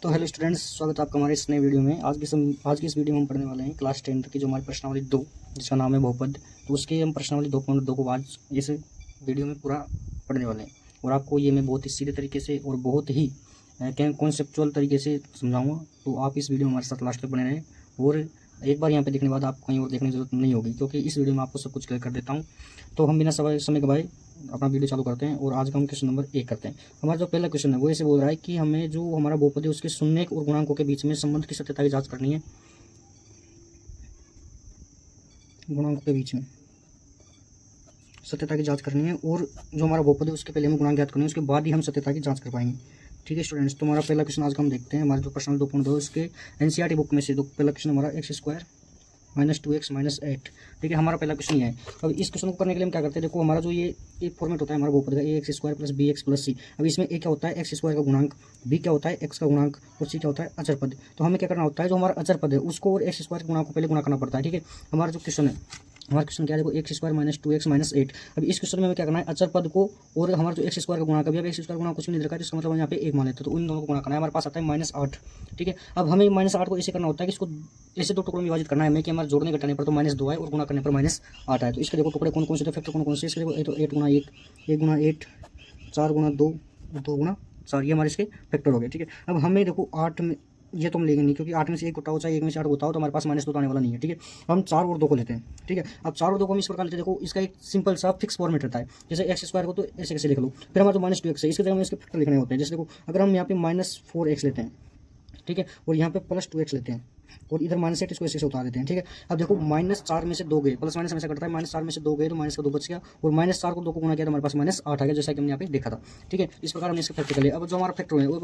तो hello students, स्वागत है आपका हमारे इस नए वीडियो में। आज की इस वीडियो में हम पढ़ने वाले हैं क्लास 10 की जो हमारी प्रश्नावली 2 जिसका नाम है बहुपद। तो उसके हम प्रश्नावली 2.2 को आज इस वीडियो में पूरा पढ़ने वाले हैं और आपको ये मैं बहुत ही सीधे तरीके से और बहुत ही कॉन्सेप्चुअल तरीके से समझाऊंगा। तो आप इस वीडियो में हमारे साथ लास्ट तक बने रहें और एक बार यहाँ पे देखने के बाद आपको कहीं और देखने की जरूरत नहीं होगी, क्योंकि इस वीडियो में आपको सब कुछ क्लियर कर देता हूँ। तो हम बिना समय गवाए अपना वीडियो चालू करते हैं और आज का हम क्वेश्चन नंबर 1 करते हैं। हमारा जो पहला क्वेश्चन है वो ऐसे बोल रहा है कि हमें जो हमारा बहुपद है उसके शून्य और गुणांकों के बीच में संबंध की सत्यता की जांच करनी है। गुणांकों के बीच में सत्यता की जांच करनी है और जो हमारा बहुपद है उसके पहले हमें गुणांक ज्ञात करनी है, उसके बाद ही हम सत्यता की जांच कर पाएंगे। ठीक है स्टूडेंट्स, तो हमारा पहला क्वेश्चन आज का हम देखते हैं। हमारे जो प्रश्न 2.2 उसके एनसीईआरटी बुक में से तो पहला क्वेश्चन हमारा x² - 2x - 8। ठीक है, हमारा पहला क्वेश्चन ये है। अब इस क्वेश्चन को करने के लिए हम क्या करते हैं, देखो हमारा जो ये एक फॉर्मेट होता है हमारा बहुपद का ax² + bx + c। अब इसमें a क्या होता है x² का गुणांक, b क्या होता है x का गुणांक और c क्या होता है अचर पद। तो हमें क्या करना होता है, जो हमारा अचर पद है उसको और x² के गुणांक को पहले गुणा करना पड़ता है। ठीक है, हमारा जो क्वेश्चन है, हमारा क्वेश्चन क्या है, देखो x² - 2x - 8। अब इस क्वेश्चन में हमें क्या करना है, अचर पद को और हमारा जो x² का गुणांक, अभी अब x² गुणांक कुछ नहीं दे रखा है, तो इसका मतलब हम यहाँ पे 1 मान लेते हैं, तो उन दोनों को गुणा करना है। हमारे पास आता है -8। ठीक है, अब हमें -8 को ऐसे करना होता है कि इसको ऐसे दो टुकड़ों में विभाजित करना है हमें कि हमारे जोड़ने घटाने पर तो -2 आए और गुणा करने पर -8 आए। तो इसके देखो टुकड़े कौन कौन से थे, फैक्टर कौन कौन से, इसके देखो तो 8 × 1, 1 × 8, 4 × 2, 2 × 4, ये हमारे इसके फैक्टर हो गए। ठीक है, अब हमें देखो 8 में ये तो हम लेंगे नहीं, क्योंकि 8 में से 1 घटाओ चाहे 1 में से 8 घटाओ तो हमारे पास -2 तो आने वाला नहीं है। ठीक है, हम 4 और 2 को लेते हैं। ठीक है, अब 4 और 2 को हम इस प्रकार लेते हैं, देखो इसका एक सिंपल सा फिक्स फॉर्मेट रहता है। जैसे x² को तो ऐसे कैसे लिख लो, फिर हमारा जो -2x है इसके जगह में इसके फैक्टर लिखने होते हैं। जैसे देखो अगर हम यहाँ पे -4x लेते हैं, ठीक है, और यहाँ पे +2x लेते हैं और इधर -8 इसको ऐसे उतार देते हैं। ठीक है, अब देखो -4 में से 2 गए, प्लस माइनस हमेशा करता है, -4 में से 2 गए तो माइनस का 2 बच गया और -4 को 2 को गुणा किया तो हमारे पास -8 आ गया, जैसा कि हमने यहाँ पे देखा था। ठीक है, इस प्रकार हमने इसका फैक्टर कर लिया। अब जो हमारा फैक्टर है वो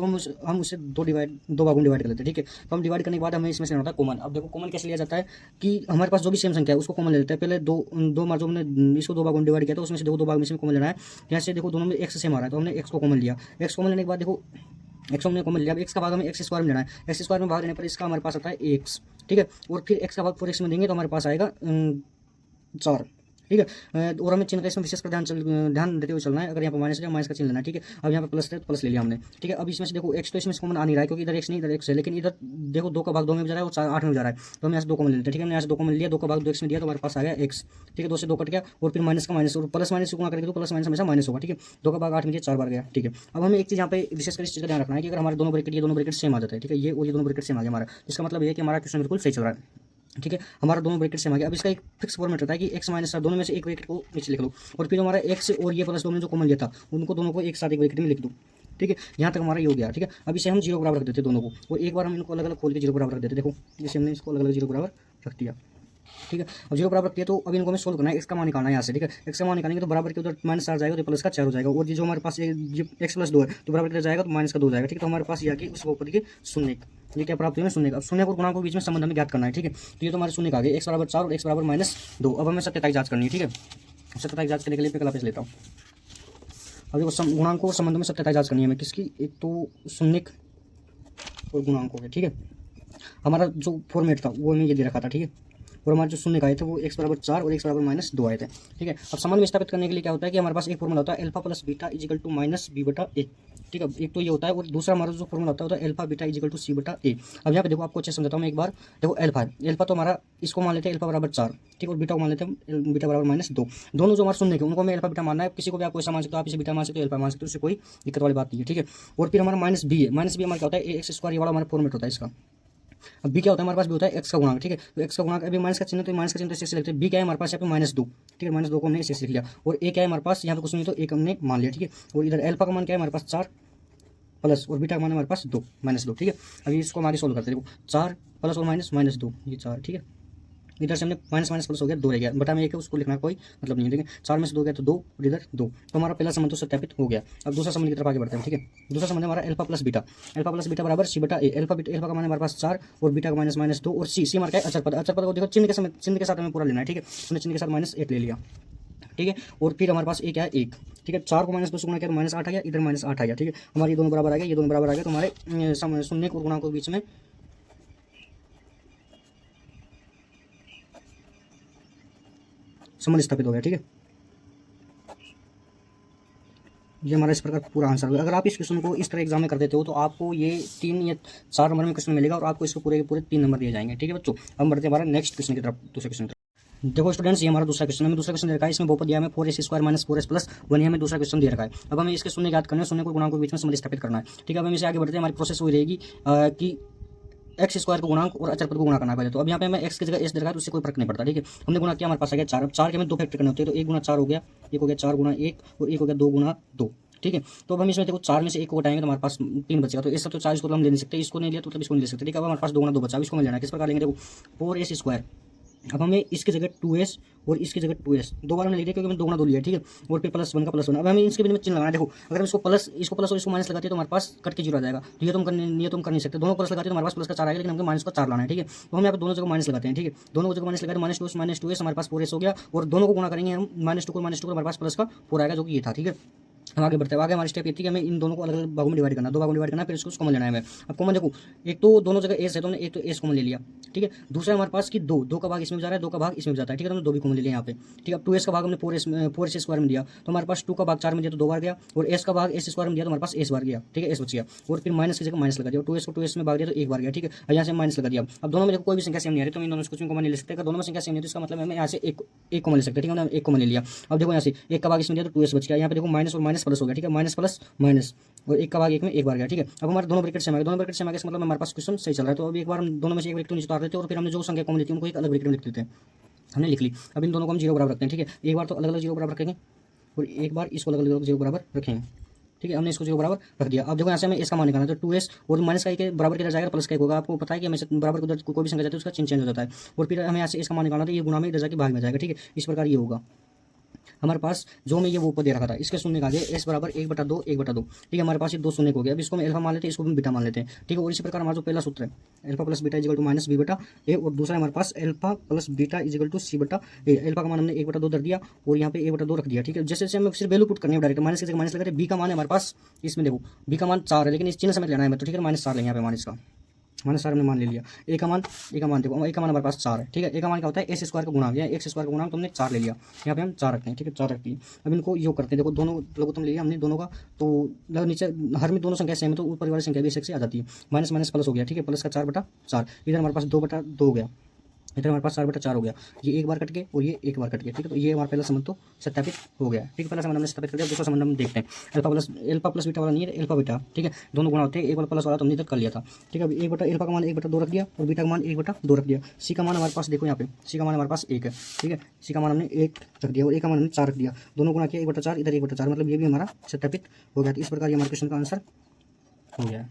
हम उसे दो भागों में डिवाइड कर लेते हैं। ठीक है, तो हम डिवाइड करने के बाद हमें इसमें से होता है कॉमन। अब देखो कॉमन कैसे लिया जाता है कि हमारे पास जो भी सेम संख्या है उसको कॉमन ले लेते हैं। पहले दो मार जो हमने इसको 2 भागों में डिवाइड किया था उसमें से देखो 2 भाग में से कॉमन लेना है। यहाँ से देखो दोनों में x सेम आ रहा है तो हमने x को कॉमन लिया। x कॉमन लेने के बाद देखो एक्स हमने कॉमन लिया। अब एक्स का भाग हमें x² में लेना है। x² में भाग लेने पर इसका हमारे पास आता है x। ठीक है, और फिर x का भाग 4x में देंगे तो हमारे पास आएगा 4। ठीक है, और हमें चिन्ह का इसमें विशेष कर ध्यान देते हुए चलना है। अगर यहाँ पर माइनस है माइनस का चिन्ह लेना है। ठीक है, अब यहाँ पर प्लस है तो प्लस ले लिया हमने। ठीक है, अब इसमें से देखो x तो इसमें से कॉमन आ नहीं रहा है क्योंकि इधर x नहीं इधर x है, लेकिन इधर देखो 2 का भाग 2 में जा रहा है और 8 में जा रहा है, तो हम यहाँ से 2 कॉमन ले लेते हैं। ठीक है, हमने यहाँ से 2 कॉमन लिया, 2 का भाग 2x में दिया तो हमारे पास आ गया x। ठीक है, 2 से 2 कट गया और फिर माइनस का माइनस और प्लस माइनस गुणा करेंगे तो प्लस माइनस हमेशा माइनस होगा। ठीक है, 2 का भाग 8 में दिया 4 बार गया। ठीक है, अब हमें एक चीज़ यहाँ पे विशेषकर इस चीज़ का ध्यान रखना है कि अगर हमारे दोनों ब्रैकेट सेम आ जाता है, ठीक है, ये और ये दोनों ब्रैकेट सेम आ गया हमारा, इसका मतलब ये है कि हमारा क्वेश्चन बिल्कुल सही चल रहा है। ठीक है, हमारा दोनों ब्रैकेट सेम आ गया। अब इसका एक फिक्स फॉर्मेट रहता है कि x - 4 दोनों में से एक ब्रैकेट को नीचे लिख लो और फिर हमारा x और ये प्लस 2 में जो कॉमन लिया था उनको दोनों को एक साथ एक ब्रैकेट में लिख दो। ठीक है, यहाँ तक हमारा ये हो गया। ठीक है, अब इसे हम 0 बराबर रख देते हैं दोनों को और एक बार हम इनको अलग अलग खोल के 0 बराबर रख देते हैं। देखो जैसे हमने इसको अलग अलग 0 बराबर रख दिया। ठीक है, अब 0 बराबर रख दिया तो अब इनको हमें सोल्व करना है, x का मान निकालना है यहाँ से। ठीक है, x का मान निकालेंगे तो बराबर के उधर -4 जाएगा तो प्लस का 4 हो जाएगा और ये जो हमारे पास x + 2 है तो बराबर के जाएगा तो माइनस का 2 जाएगा। ठीक है, तो हमारे पास ये आ गई उस बहुपद के शून्य। ये क्या प्राप्त हुआ शून्य का। अब शून्य और गुणांक के बीच में संबंध हमें ज्ञात करना है। ठीक है, तो ये तो हमारे शून्य का आ गया, x = 4 और x = -2। अब हमें सत्यता की जांच करनी है। ठीक है, सत्यता की जांच करने के लिए कला पेज लेता हूँ। अब देखो गुणांकों और संबंधों में सत्यता की जांच करनी है हमें किसकी, एक तो शून्य और गुणांकों के। ठीक है, हमारा जो फॉर्मेट था वो हमें ये दे रखा था। ठीक है, और हमारे जो शून्य आए थे वो x = 4 और x = -2 आए थे। ठीक है, अब संबंध में स्थापित करने के लिए क्या होता है कि हमारे पास एक फॉर्मूला होता है अल्फा प्लस बीटा = -b/a। ठीक है, एक तो ये होता है और दूसरा हमारा जो फॉर्मूला होता है अल्फा बीटा = c/a। अब यहाँ पे देखो आपको अच्छे समझाता हूँ मैं एक बार। देखो अल्फा है, अल्फा तो हमारा इसको मान लेते हैं अल्फा = 4। ठीक है, और बीटा को मान लेते हैं बीटा = -2। दोनों जो हमारे शून्य के उनको हमें अल्फा बीटा मानना है। किसी को भी आपको ऐसा मान सकते हो, आप इसे बीटा मान सकते हो, अल्फा मान सकते हो, उससे कोई दिक्कत वाली बात नहीं है। ठीक है, और फिर हमारा -b है। -b हमारा क्या होता है x², ये वाला हमारा फॉर्मेट होता है इसका। अब बी क्या होता है हमारे पास, भी होता है x का गुणांक। ठीक है, तो x का गुणांक अभी माइनस का चिन्ह तो माइनस का चिन्ह तो ऐसे लिखते हैं। बी क्या है हमारे पास यहाँ पे -2। ठीक है, -2 को हमने ऐसे लिख लिया और a क्या है हमारे पास यहाँ पे कुछ नहीं तो एक हमने मान लिया। ठीक है, और इधर अल्फा का मान क्या है हमारे पास 4 प्लस और बीटा का मान हमारे पास 2 -2। ठीक है, अभी इसको हम आगे सोल्व करते हैं। देखो 4 प्लस और माइनस -2 ये 4। ठीक है, इधर से हमने माइनस माइनस प्लस हो गया 2 रह गया, बटा में 1 है उसको लिखना कोई मतलब नहीं है। ठीक है, 4 में से 2 गया तो 2 और इधर 2, तो हमारा पहला संबंध तो सत्यापित हो गया। अब दूसरा संबंध की तरफ आगे बढ़ते हैं। ठीक है, दूसरा संबंध हमारा अल्फा प्लस बीटा बराबर c/a। अल्फा का मान हमारे पास 4 और बीटा का -2 और c हमारा क्या है अचर पद। अचर पद को देखो चिन्ह के साथ हमें पूरा लेना है। ठीक है, हमने चिन्ह के साथ -1 ले लिया। ठीक है, और फिर हमारे पास क्या है 1। ठीक है, 4 को -2 से गुणा किया तो -8 आ गया, इधर -8 आ गया। ठीक है, हमारे ये दोनों बराबर आ गया, ये दोनों बराबर आ गया, तो हमारे शून्य और गुणांकों के बीच में संबंध स्थापित हो गया। ठीक है, ये हमारा इस प्रकार पूरा आंसर होगा। अगर आप इस क्वेश्चन को इस तरह एग्जाम में कर देते हो तो आपको ये 3 या 4 नंबर में क्वेश्चन मिलेगा और आपको इसको पूरे के पूरे 3 नंबर दिए जाएंगे। ठीक है बच्चों, हम बढ़ते हैं हमारा नेक्स्ट क्वेश्चन की तरफ, दूसरे क्वेश्चन की तरफ। देखो स्टूडेंट्स, ये हमारा दूसरा क्वेश्चन है। दूसरा क्वेश्चन दे रखा है, इसमें बहुपद दिया है 4s² माइनस 4s प्लस 1 हमें दूसरा क्वेश्चन दे रखा है। अब हमें इसके शून्य ज्ञात करना है, शून्य को गुणांक के बीच में संबंध स्थापित करना है। ठीक है, अब हम इसे आगे बढ़ते हैं। हमारी प्रोसेस वही रहेगी कि x² को गुणांक और अचर पद को गुणा करना है पहले। तो अब यहाँ पे हमें x की जगह s दे रखा है तो उससे कोई फर्क नहीं पड़ता। ठीक है, हमने गुणा किया, हमारे पास आ गया 4। अब 4 के हमें 2 फैक्टर करने होते हैं, तो 1 गुना 4 हो गया, एक हो गया 4 गुना 1 और एक हो गया 2 गुना 2। ठीक है, तो अब हम इसमें देखो 4 में से 1 को घटाएंगे तो हमारे पास 3 बचेगा। तो इससे तो 4 इसको तो हम ले नहीं सकते, इसको नहीं लिया तो इसको नहीं ले सकते। ठीक है, अब हमारे पास 2 गुना 2 बचा, इसको मिल जाना है। किस प्रकार लेंगे, देखो 4s²। अब हमें इसकी जगह 2s और इसकी जगह 2s दो बार हमने लिख दिया क्योंकि हमने 2 गुना 2 लिया। ठीक है, और फिर +1 का +1। अब हमें इसके बीच में चिन्ह लगाना है। देखो अगर हम इसको प्लस और इसको माइनस लगाते हैं तो हमारे पास कट के 0 आ जाएगा। तो ये तो हम कर नहीं सकते। दोनों प्लस लगाते हैं तो हमारे पास प्लस का 4 आएगा, लेकिन हमको माइनस का 4 लाना है। ठीक है, तो हम यहाँ पे दोनों जगह माइनस लगाते हैं। ठीक है, दोनों जगह माइनस लगाते हैं, -2s हमारे पास 4s हो गया और दोनों को गुणा करेंगे हम, -2 को हमारे पास प्लस का 4 आएगा, जो कि ये था। ठीक है, हम आगे बढ़ते हैं। आगे हमारी स्टेप ये थी कि हमें इन दोनों को अलग अलग भागों में डिवाइड करना, 2 भागों में डिवाइड करना, फिर इसको कॉमन लेना है हमें। अब कॉमन देखो, एक तो दोनों जगह एस है तो हमने एक तो एस कॉमन ले लिया। ठीक है, दूसरा हमारे पास कि 2 का भाग इसमें भी जा रहा है, 2 का भाग इसमें भी जाता है। ठीक है, तो हमने 2 भी कॉमन ले लिया यहाँ पे। ठीक है, अब 2s का भाग हमने 4s² में दिया तो हमारे पास 2 का भाग 4 में दिया तो 2 बार गया, और s का भाग s² में दिया तो हमारे पास s बार गया। ठीक है, s बच गया, और फिर माइनस की जगह माइनस लगा दिया, 2s को 2s में भाग दिया तो 1 बार गया। ठीक है, यहाँ से माइनस लगा दिया। अब दोनों में देखो कोई भी संख्या सेम नहीं आ रही तो हम इन दोनों को कॉमन ले सकते हैं। अगर दोनों में संख्या सेम नहीं तो इसका मतलब हमें यहाँ से एक कॉमन ले सकते हैं। ठीक है, हमने एक कॉमन ले लिया। अब देखो यहाँ से 1 का भाग इसमें दिया तो 2s बच गया, यहाँ पे देखो माइनस और माइनस प्लस हो गया। ठीक है, माइनस प्लस माइनस, और 1 का भाग 1 में 1 बार गया। ठीक है, अब हमारे दोनों ब्रैकेट से आगे, दोनों ब्रैकेट से आगे इसका मतलब हमारे पास क्वेश्चन सही चल रहा है। तो अब एक बार हम दोनों में से एक ब्रैकेट नीचे उतार देते हैं और फिर हमने जो संख्या कॉमन लेती है उनको एक अलग ब्रैकेट में लिख देते हैं। हमने लिख ली। अब इन दोनों को हम 0 बराबर रखते हैं। ठीक है, एक बार तो अलग अलग 0 बराबर रखेंगे और एक बार इसको अलग अलग 0 बराबर रखेंगे। ठीक है, हमने इसको 0 बराबर रख दिया। अब देखो यहाँ से हमें इसका मान निकालना है, तो 2s और माइनस का एक बराबर किधर जाएगा, प्लस का 1 होगा। आपको पता है कि हमें बराबर उधर कोई भी संख्या जाती है उसका चिन्ह चेंज हो जाता है, और फिर हमें यहाँ से इसका मान निकालना था, ये गुणा में इधर जाके भाग में जाएगा। ठीक है, इस प्रकार ये होगा हमारे पास जो मैं ये वो ऊपर दे रखा था, इसके शून्य का आगे s बराबर 1/2 1/2। ठीक है, हमारे पास ये 2 शून्य हो गया। अब इसको हम अल्फा मान लेते हैं, इसको हम बीटा मान लेते हैं। ठीक है, और इसी प्रकार हमारा जो पहला सूत्र है alpha plus beta equal to -b/a, और दूसरा हमारे पास alpha plus beta equal to c/a। Alpha का मान हमने 1/2 धर दिया और यहाँ पे 1/2 रख दिया। ठीक है, जैसे जैसे हमें सिर्फ वैल्यू पुट करनी है डायरेक्ट, माइनस की जगह माइनस लगाते हैं। बी का मान है हमारे पास, इसमें देखो बी का मान 4 है, लेकिन इस चिन्ह समेत लेना है तो। ठीक है, -4 लेंगे यहाँ पे, मान इसका -4 हमने मान ले लिया। ए का मान देखो, ए का मान हमारे पास 4 है। ठीक है, ए का मान क्या होता है, s² का गुणा गया, x² का गुणा तुमने 4 ले लिया, यहाँ पे हम 4 रखते हैं। ठीक है, 4 रखती है। अब इनको योग करते हैं। देखो दोनों लघुत्तम ले लिया हमने दोनों का, तो नीचे हर में दोनों संख्या सेम है तो ऊपर वाली संख्या भी इससे आ जाती है। माइनस माइनस प्लस हो गया। ठीक है, प्लस का 4/4, इधर हमारे पास 2/2 हो गया, इधर हमारे पास 4/4 हो गया। ये एक बार कट के और ये एक बार कट गया। ठीक है, तो ये हमारा पहला संबंध तो सत्यापित हो गया। ठीक है, पहला संबंध हमने सत्यापित कर दिया। दूसरा संबंध हम देखते हैं। अल्फा प्लस बीटा वाला नहीं है, अल्फा बीटा। ठीक है, दोनों गुणा होते हैं, एक वाला प्लस वाला तो हमने इधर कर लिया था। ठीक है, अब अल्फा का मान 1/2 रख दिया और बीटा का मान 1/2 रख दिया। सी का मान हमारे पास देखो यहाँ पे, सी का मान हमारे पास 1 है। ठीक है, सी का मान हमने 1 रख दिया और ए का मान हमने 4 रख दिया। दोनों गुणा किया 1/4, इधर 1/4, मतलब ये भी हमारा सत्यापित हो गया। तो इस प्रकार ये हमारे क्वेश्चन का आंसर हो गया।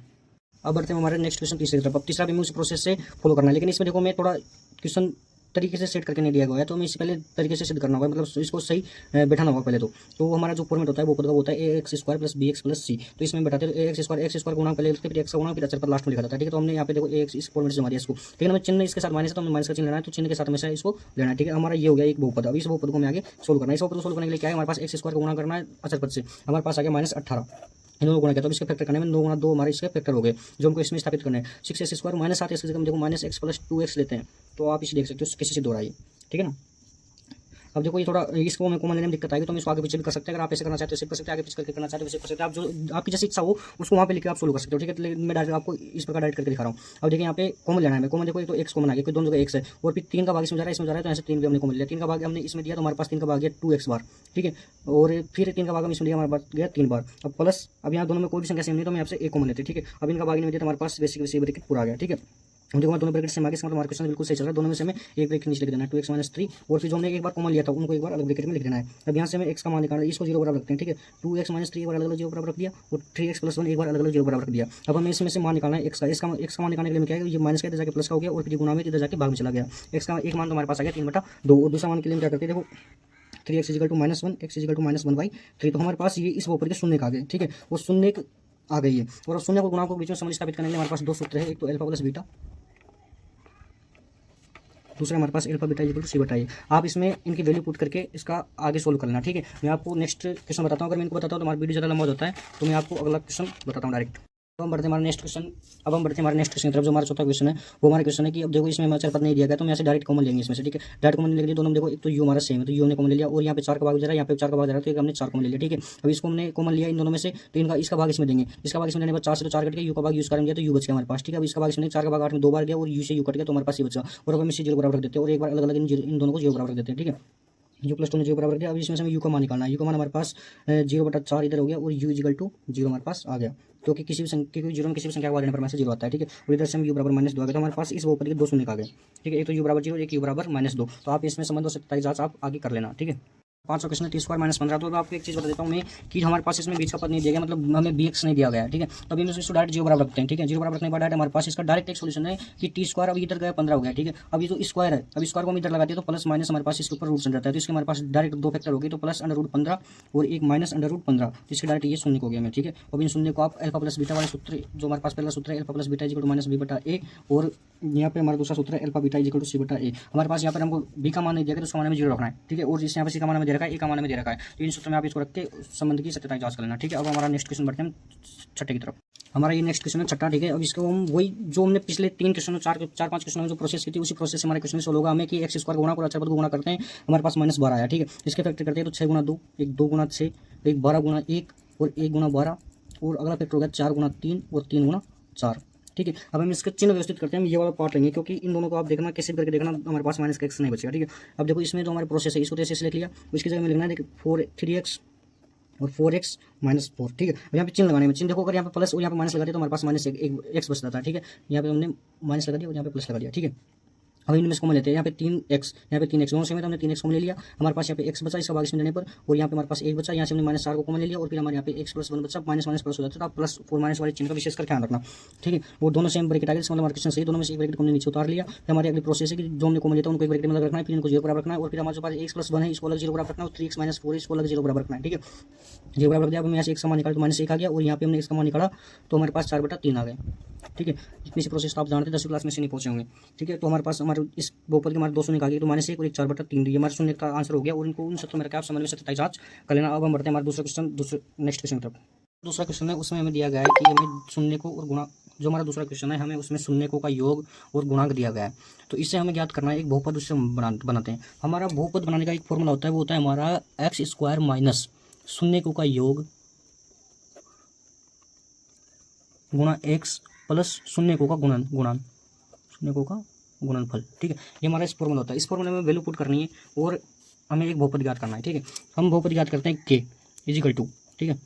अब बढ़ते हैं हमारे नेक्स्ट क्वेश्चन तीसरे तरफ। अब तीसरा भी उसी प्रोसेस से फॉलो करना है, लेकिन इसमें देखो मैं थोड़ा क्वेश्चन तरीके से सेट करके नहीं दिया गया है, तो हमें इससे पहले तरीके से सिद्ध करना होगा, मतलब इसको सही बैठाना होगा पहले। तो हमारा जो फॉर्मेट होता है वो पद का होता है ax² + bx + c। तो इसमें बैठाते हैं x² का गुणा पहले लिखते हैं, फिर x का गुणा, फिर अचर पर लास्ट में लिखा जाता है। ठीक है, तो हमने यहाँ पे देखो ax इस फॉर्मेट से हमारी इसको, लेकिन हमें चिन्ह इसके साथ माइनस है तो हमें माइनस का चिन्ह लेना है, तो चिन्ह के साथ हमेशा इसको लेना है। ठीक है, हमारा ये हो गया एक बहुपद। अब इस बहुपद को हमें आगे सोल्व करना है। इस बहुपद को सोल्व करने के लिए क्या है, हमारे पास x² का गुणा करना है अचर पद से, हमारे पास आ गया -18। इन दोनों गुणा किया तो इसके फैक्टर करने में 2 गुणा 2 हमारे इसके फैक्टर हो गए, जो हमको इसमें स्थापित करना है। 6s² -7 इसकी जगह हम देखो -x + 2x लेते हैं, तो आप इसे देख सकते हो किसी से दोहराइए। ठीक है ना, अब देखो ये थोड़ा इसको हमें कॉमन लेने में दिक्कत आएगी तो हम इसको आगे पीछे भी कर सकते हैं। अगर आप ऐसे करना चाहते हो सिर्फ कर सकते हैं, आगे पीछे करके करना चाहते हो वैसे कर सकते हैं। आप जो आपकी जैसी इच्छा हो उसको वहाँ पे लिखकर आप सोल्व कर सकते हो। ठीक है, मैं डायरेक्ट आपको इस प्रकार डायरेक्ट करके दिखा रहा हूँ। अब देखिए यहाँ पे कॉमन लेना है, कॉमन देखो तो x कॉमन आ गया, कोई दोनों जगह x है, और फिर 3 का भाग इसमें जा रहा है तो ऐसे 3 भी हमने कॉमन लिया। 3 का भाग हमने इसमें दिया तो हमारे पास 3 का भाग गया 2x बार। ठीक है, और फिर 3 का भाग हम इसमें दिया, हमारे पास गया 3 बार। अब प्लस, अब यहाँ दोनों में कोई भी संख्या सेम नहीं तो हम यहाँ से एक कॉमन लेते हैं। ठीक है, अब इनका भाग नहीं दिया तो हमारे पास बेसिक ब्रैकेट पूरा आ गया। ठीक है, हम देखो दोनों ब्रैकेट से आगे, इसका मतलब हमारा क्वेश्चन बिल्कुल सही चल रहा है। दोनों में से हमें एक ब्रैकेट नीचे लिख देना है 2x - 3, और फिर जो हमने एक बार कॉमन लिया था उनको एक बार अलग ब्रैकेट में लिख देना है। अब यहाँ से हमें x का मान निकालना है, इसको 0 बराबर रखते हैं। ठीक है, 2x - 3 एक बार अलग अलग 0 बराबर रख दिया और 3x + 1 एक बार अलग अलग 0 बराबर रख दिया। अब हमें इसमें से मान निकालना है x का मान निकालने के लिए क्या है, ये माइनस का इधर जाके प्लस का हो गया और फिर गुणा में इधर जाके भाग में चला गया। x का एक मान तो हमारे पास आ गया 3/2, और दूसरा मान के लिए क्या करते हैं, देखो 3x = -1, x = -1/3। तो हमारे पास ये इस ऊपर के शून्य का आ गए। ठीक है, वो शून्य आ गई है, और शून्य को गुणांक के बीच में संबंध स्थापित करने के लिए हमारे पास 2 सूत्र है, एक तो अल्फा प्लस बीटा, दूसरा हमारे पास alpha beta equal to c/a। आप इसमें इनकी वैल्यू पुट करके इसका आगे सोल्व कर लेना। ठीक है, मैं आपको नेक्स्ट क्वेश्चन बताता हूँ। अगर मैं इनको बताता हूँ तो हमारा वीडियो ज़्यादा लंबा हो जाता है, तो मैं आपको अगला क्वेश्चन बताता हूँ डायरेक्ट। अब हम बढ़ते हैं हमारे नेक्स्ट क्वेश्चन। अब हम बढ़ते हैं हमारे नेक्स्ट क्वेश्चन की तरफ। जो हमारा चौथा क्वेश्चन है वो हमारा क्वेश्चन है कि अब देखो इसमें हमारा पद नहीं दिया गया तो हम यहाँ से डायरेक्ट कॉमन लेंगे इसमें से, ठीक है। डायरेक्ट कॉमन लेंगे दोनों में, देखो एक तो यू हमारा सेम है तो यू ने कॉमन ले लिया और यहाँ पे 4 का भाग जा रहा है, यहाँ पे 4 का भाग जा रहा है तो एक हमने 4 कॉमन ले लिया, ठीक है। अब इसको हमने कॉमन लिया इन दोनों में से तो इनका इसका भाग इसमें देंगे, इसका भाग इसमें देने पर 4 से तो 4 कट गया, यू का भाग यूज करेंगे तो यू बच गया हमारे पास, ठीक है। अब इसका भाग इसमें 4 का भाग 8 में 2 बार गया और यू से यू कट गया तो हमारे पास ये बचा और अब हम इसे 0 बराबर रख देते हैं और एक बार अलग अलग इन दोनों को 0 बराबर रख देते हैं, ठीक है। यू प्लस 2 ने 0 बराबर रख दिया। अब इसमें से हमें यू का मान निकालना है। यू का मान हमारे पास 0/4 इधर हो गया और यू इक्वल टू 0 हमारे पास आ गया, क्योंकि किसी भी संख्या को 0 में किसी भी संख्या को लेने पर हमें 0 आता है, ठीक है। और इधर से हम यू बराबर -2 आ गया तो हमारे पास इस बहुपद के 2 शून्य आ गए, ठीक है। एक तो यू बराबर 0, एक यू बराबर -2। तो आप इसमें संबंध हो सकता है जांच आप आगे कर लेना, ठीक है। 5वां क्वेश्चन है t² - 15। तो अब आपको एक चीज़ बता देता हूँ मैं कि हमारे पास इसमें बीच का पद नहीं दिया गया, मतलब हमें bx नहीं दिया गया है, ठीक है। तो अभी हम इसको डायरेक्ट 0 बराबर रखते हैं, ठीक है। 0 बराबर रखने के बाद हमारे पास इसका डायरेक्ट एक सोल्यूशन है कि t² अब इधर गया 15 हो गया, ठीक है। अब ये जो स्क्वायर है, अब स्क्वायर को हम इधर लगाते हैं तो प्लस माइनस हमारे पास इसके ऊपर रूट चल जाता है, तो इसके हमारे पास डायरेक्ट 2 फैक्टर हो गए तो प्लस √15 और एक -√15, इसके डायरेक्ट ये शून्य हो गया हमें, ठीक है। अब इन शून्य को आप अल्फा प्लस बीटा वाले सूत्र, जो हमारे पास पहला सूत्र है alpha plus beta equal to -b/a और यहाँ पे हमारा दूसरा सूत्र है alpha beta equal to c/a। हमारे पास यहाँ पर हमको b का मान नहीं दिया गया तो उसका मान हमें 0 रखना है, ठीक है। और जिस यहाँ पर c का मान हमें दे रखा है, a का मान हमें दे रखा है, तो इन सूत्र में आप इसको रख के संबंध की सत्यता की जांच कर लेना, ठीक है। अब हमारा नेक्स्ट क्वेश्चन बढ़ते हैं छठे की तरफ। हमारा ये नेक्स्ट क्वेश्चन है छठा, ठीक है। अब इसको हम वही जो हमने पिछले 3 क्वेश्चन 4-5 क्वेश्चन में जो प्रोसेस की थी उसी प्रोसेस से हमारे क्वेश्चन सोल्व होगा। हमें कि x² को गुणा और अचर पद को गुणा करते हैं, हमारे पास -12 आया, ठीक है। इसके फैक्टर करते हैं तो 6 × 2 एक 2 × 6 एक 12 × 1 और 1 × 12 और अगला फैक्टर होगा 4 × 3 और 3 × 4, ठीक है। अब हम इसका चिन्ह व्यवस्थित करते हैं, हम ये वाला पार्ट लेंगे क्योंकि इन दोनों को आप देखना कैसे भी करके देखना हमारे पास -x नहीं बचेगा, ठीक है। अब देखो इसमें जो हमारे प्रोसेस है इसको तो ऐसे लिख लिया, उसकी जगह में लिखना है देखो 3x और 4x - 4, ठीक है। अब यहाँ पे चिन्ह लगाने में, चिन्ह देखो अगर यहाँ पे प्लस और यहाँ पे माइनस लगा दिया तो हमारे पास -1 बच जाता है, ठीक है। यहाँ पे हमने माइनस लगा दिया और यहाँ पे प्लस लगा दिया, ठीक है। अब इनमें इसको हम लेते हैं, यहाँ पे 3x यहाँ पे 3x दोनों से में तो हमने 3x कॉमन ले लिया, हमारे पास यहाँ पे x बचा इसका भाग इसमें लेने पर और यहाँ पे हमारे पास 1 बचा, यहाँ से हमने -4 को कॉमन ले लिया और फिर हमारे यहाँ पे x + 1 बचा, माइनस प्लस हो जाता है। तो आप प्लस और माइनस वाले चिन्ह का विशेष कर ध्यान रखना, ठीक है। वो दोनों सेम ब्रैकेट आ गए, इसका मतलब हमारा क्वेश्चन सही, दोनों में से एक ब्रैकेट को हमने नीचे उतार लिया। फिर हमारी अगली प्रोसेस है कि जो हमने कॉमन लिया था उनको एक ब्रैकेट में अलग रखना है, फिर इनको 0 बराबर रखना है और फिर हमारे पास x + 1 है इसको अलग 0 बराबर रखना है और 3x - 4 इसको अलग 0 बराबर रखना है, ठीक है। 0 बराबर दिया, अब हम यहाँ से x का मान निकाला तो -1 आ गया और यहाँ पे हमने x का मान निकाला तो हमारे पास 4/3 आ गए, ठीक है। इतनी सी प्रोसेस तो आप जानते हैं, 10वीं क्लास में से नहीं पहुंचे होंगे, ठीक है। तो हमारे पास हमारे इस बहुपद के हमारे 2 शून्य आ गए तो -1 और एक 4/3 ये हमारे शून्य का आंसर हो गया और इनको उन सत्यों में रखा आप समझ में सत्यता की जांच कर लेना। अब हम बढ़ते हैं हमारे नेक्स्ट क्वेश्चन की तरफ। दूसरा क्वेश्चन है उसमें हमें दिया गया है कि हमें शून्य को और गुणा, जो हमारा दूसरा क्वेश्चन है हमें उसमें शून्य को का योग और गुणांक दिया गया है, तो इससे हमें ज्ञात करना है एक बहुपद, उससे हम बनाते हैं। हमारा बहुपद बनाने का एक फॉर्मूला होता है, वो होता है हमारा x² माइनस शून्य को का योग गुणा x प्लस शून्य को का गुणन शून्य को का गुणनफल, ठीक है। ये हमारा इस फॉर्मूला होता है। इस फॉर्मूले में वैल्यू पुट करनी है और हमें एक बहुपद ज्ञात करना है, ठीक है। हम बहुपद ज्ञात करते हैं k = 2, ठीक है।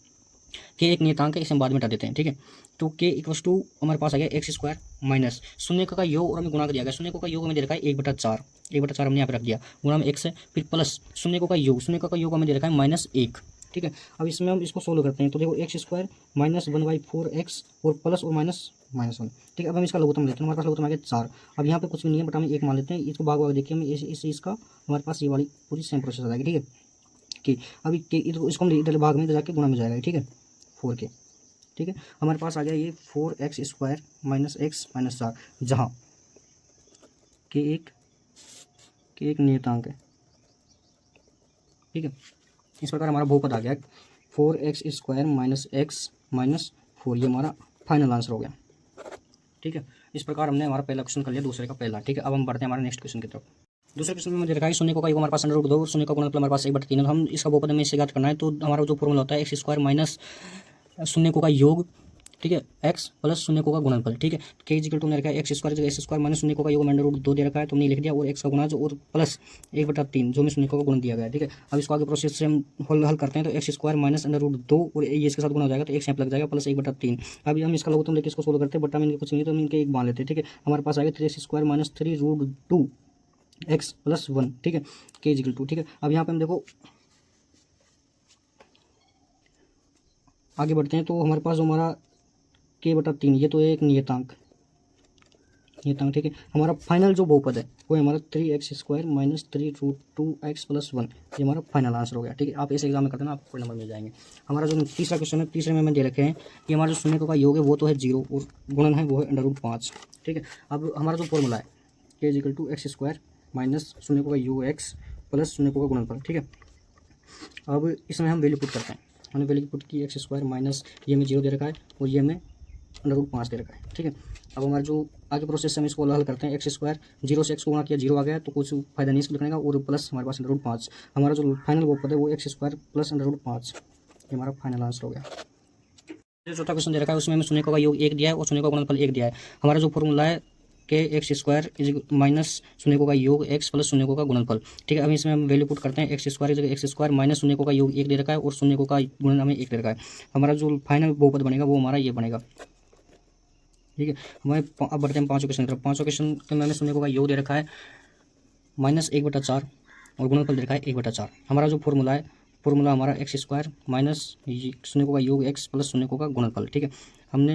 k एक नियतांक है, इसे हम बाद में हटा देते हैं, ठीक है। तो k = हमारे पास आ गया x² माइनस शून्य का योग और हमें गुणा दिया गया, शून्य को का योग हमें दे रखा है 1/4 हमने यहाँ पे रख दिया, गुणा में x है, फिर प्लस शून्य को का योग हमें दे रखा है -1, ठीक है। अब इसमें हम इसको सोल्व करते हैं तो देखो x² - 1/4x और प्लस और -1, ठीक है। अब हम इसका लघुत्तम लेते हैं, हमारे पास लघुत्तम आ गया 4। अब यहाँ पे कुछ भी नहीं है बट हम 1 मान लेते हैं, इसको भाग देखिए हम इसका हमारे पास ये वाली पूरी सेम प्रोसेस आ जाएगी, ठीक है। कि अभी इसको हम इधर भाग में जाके गुणा में जाएगा, ठीक है, 4k, ठीक है। हमारे पास आ गया ये 4x² - x - 4 जहाँ k एक नियतांक है, ठीक है। इस प्रकार हमारा बहुपद आ गया 4x² - x - 4, ये हमारा फाइनल आंसर हो गया, ठीक है। इस प्रकार हमने हमारा पहला क्वेश्चन कर लिया, दूसरे का पहला, ठीक है। अब हम बढ़ते हैं हमारे नेक्स्ट क्वेश्चन की तरफ। दूसरे क्वेश्चन में मुझे रखा है शून्य को का योग हमारे पास √2 और शून्य का गुणनफल हमारे पास 1/3 है। हम इसका बहुपद में इससे ज्ञात करना है तो हमारा जो फॉर्मूला होता है x² माइनस शून्य को का योग, ठीक है, x प्लस शून्य को का गुणनफल, ठीक है। k = हमने रखा है x² माइनस शून्य को का योग मैंने √2 दे रखा है तो हमने लिख दिया और x का गुणा जो और प्लस 1/3 जो में शून्य को का गुण दिया गया है, ठीक है। अब इसको आगे प्रोसेस से हम हल करते हैं तो x² माइनस √2 और ये इसके साथ गुणा हो जाएगा तो x यहाँ पे लग जाएगा प्लस 1/3। अभी हम इसका लघुत्तम लेके इसको सोल्व करते हैं बट हम इनके कुछ नहीं तो हम इनके एक मान लेते हैं, ठीक है। हमारे पास आएगा 3x² माइनस 3√2x + 1, ठीक है, k = ठीक है। अब यहाँ पे हम देखो आगे बढ़ते हैं तो हमारे पास जो हमारा k/3 ये तो एक नियतांक, ठीक है। हमारा फाइनल जो बहुपद है वो है हमारा 3x² माइनस 3√2x + 1, ये हमारा फाइनल आंसर हो गया, ठीक है। आप ऐसे एग्जाम में करते हैं आपको नंबर मिल जाएंगे। हमारा जो तीसरा क्वेश्चन है, तीसरे में मैंने दे रखे हैं कि हमारा जो शून्य को का योग है वो तो है 0 और गुणन है वो है √5, ठीक है। अब हमारा जो फॉर्मूला है k = x² माइनस शून्य को का योग x प्लस शून्य को का गुणनफल, ठीक है। अब इसमें हम वैल्यू पुट करते हैं, हमने वैल्यू पुट की x² माइनस ये हमें 0 दे रखा है और ये हमें √5 दे रखा है। ठीक है, अब हमारा जो आगे प्रोसेस हम इसको हल करते हैं। एक्स स्क्वायर 0 से x को गुणा किया 0 आ गया, तो कुछ फायदा नहीं इसको लिखने का, और प्लस हमारे पास √5। हमारा जो फाइनल बहुपद है वो एक्स स्क्वायर प्लस √5, ये हमारा फाइनल आंसर हो गया। जो चौथा क्वेश्चन दे रखा है उसमें हमें शून्य का योग 1 दिया है और शून्य का गुणनफल 1 दिया है। हमारा जो फॉर्मूला है कि एक्स स्क्वायर इज माइनस शून्य का योग x प्लस शून्य का गुणनफल। ठीक है, अब इसमें हम वैल्यू पुट करते हैं। X square is x square minus शून्य का योग 1 दे रखा है और शून्य का गुणन हमें 1 दे रखा है। हमारा जो फाइनल बहुपद बनेगा वो हमारा ये बनेगा। ठीक है, हमें अब बढ़ते हैं पाँचों क्वेश्चन की तरफ। पाँचों क्वेश्चन के मैंने शून्य का योग दे रखा है -1/4 और गुणनफल दे रखा है 1/4। हमारा जो फॉर्मूला हमारा एक्स स्क्वायर माइनस शून्य का योग x प्लस शून्य का गुणनफल। ठीक है, हमने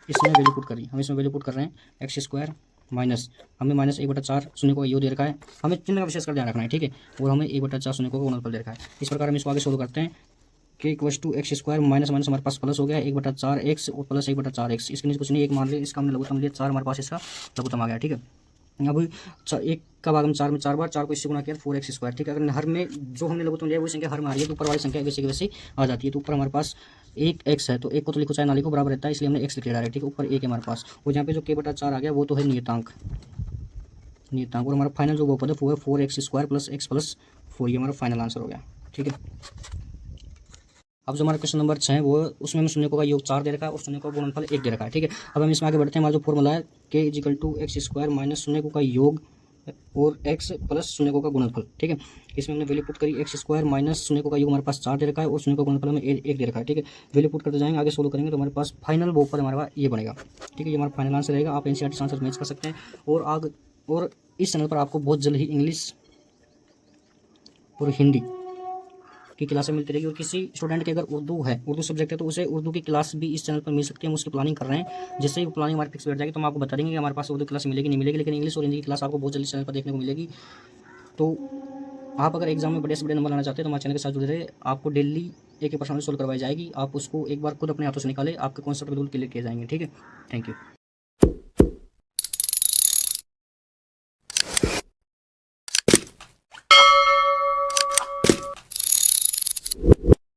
इसमें वैल्यू पुट करी, हम इसमें वैल्यू पुट कर रहे हैं एक्स स्क्वायर माइनस, हमें -1/4 शून्य का योग दे रखा है, हमें चिन्ह का विशेष कर ध्यान रखना है। ठीक है, और हमें 1/4 शून्य का गुणनफल दे रखा है। इस प्रकार हम इसको आगे सोल्व करते हैं कि equals to x square minus minus हमारे पास प्लस हो गया 1/4x और प्लस 1/4x। इसके नीचे कुछ नहीं, एक मान लिया, इसका हमने लघुत्तम लिया 4, हमारे पास इसका लघुत्तम आ गया। ठीक है, अब एक का भाग हम 4 में 4 बार, 4 को इससे गुणा किया 4x स्क्वायर। ठीक है, अगर हर में जो हमने लघुत्तम लिया वो संख्या हर में आ रही है तो ऊपर वाली संख्या वैसे की वैसे आ जाती है। तो ऊपर हमारे पास एक x है, तो एक को तो लिखो चाहे ना लिखो बराबर रहता है, इसलिए हमने x लिख लिया डायरेक्ट। ठीक है, ऊपर एक है हमारे पास, और यहाँ पे जो k/4 आ गया वो तो है नियतांक, और हमारा फाइनल जो बहुपद है वो है 4x square plus x plus 4, ये हमारा फाइनल आंसर हो गया। ठीक है, अब जो हमारा क्वेश्चन नंबर 6 है वो उसमें हमें शून्य का योग 4 दे रखा है और शून्य का गुणनफल 1 दे रखा है। ठीक है, अब हम इसमें आगे बढ़ते हैं। हमारा जो फॉर्मूला है k = एक्स स्क्वायर माइनस शून्य का योग और x प्लस शून्य का गुणनफल। ठीक है, इसमें हमने वैल्यू पुट करी एक्स स्क्वायर माइनस शून्य का योग हमारे पास 4 दे रखा है और शून्य का गुणनफल हमें 1 दे रखा है। ठीक है, वैल्यू पुट करते जाएंगे, आगे सोल्व करेंगे तो हमारे पास फाइनल बहुपद हमारे पास ये बनेगा। ठीक है, ये हमारा फाइनल आंसर रहेगा। आप एनसीईआरटी आंसर मैच कर सकते हैं, और इस चैनल पर आपको बहुत जल्द ही इंग्लिश और हिंदी की क्लासें मिलती रहेगी। और किसी स्टूडेंट के अगर उर्दू सब्जेक्ट है तो उसे उर्दू की क्लास भी इस चैनल पर मिल सकती है। हम उसकी प्लानिंग कर रहे हैं, जिससे वो प्लानिंग हमारी फिक्स बैठ जाएगी तो हम आपको बता देंगे कि हमारे पास उर्दू क्लास मिलेगी नहीं मिलेगी, लेकिन इंग्लिश और हिंदी की क्लास आपको बहुत जल्दी चैनल पर देखने को मिलेगी। तो आप अगर एग्जाम में बड़े से बड़े नंबर लाना चाहते हैं तो हमारे चैनल के साथ जुड़े रहे। आपको डेली एक प्रश्न सोल्व करवाई जाएगी, आप उसको एक बार खुद अपने हाथों से निकालें, आपके कॉन्सेप्ट बिल्कुल क्लियर किए जाएंगे। ठीक है, थैंक यू।